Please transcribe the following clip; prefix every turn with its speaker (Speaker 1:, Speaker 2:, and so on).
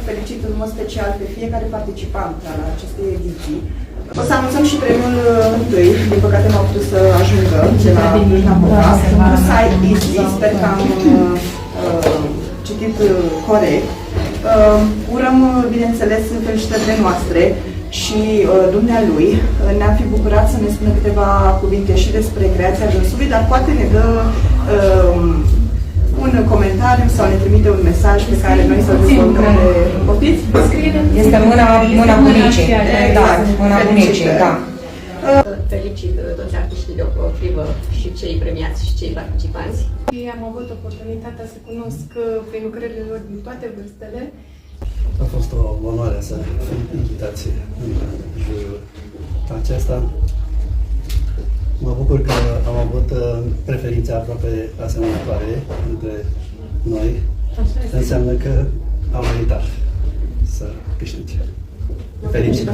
Speaker 1: felicit în mod special pe fiecare participant al acestei ediții. O să anunțăm și premiul întâi, din păcate nu au putut să ajungă de la Cluj-Napoca. Site Easy, sper că am citit corect. Urăm, bineînțeles, felicitările noastre și dumnealui. Ne-am fi bucurat să ne spună câteva cuvinte și despre creația dânsului, dar poate ne dă un comentariu sau ne trimite un mesaj pe care noi să-l dezvoltăm. Poftiți?
Speaker 2: Este mâna bunicii. Da, mâna bunicii, da.
Speaker 3: Felicit toți artiștii de operă și cei premiați și cei participanți.
Speaker 4: Am avut oportunitatea să cunosc prin lucrările lor din toate vârstele.
Speaker 5: A fost o onoare să fiu invitați în jurul acesta. Mă bucur că am avut preferințe aproape asemănătoare între noi. Înseamnă că am meritat să câștige. Felicit!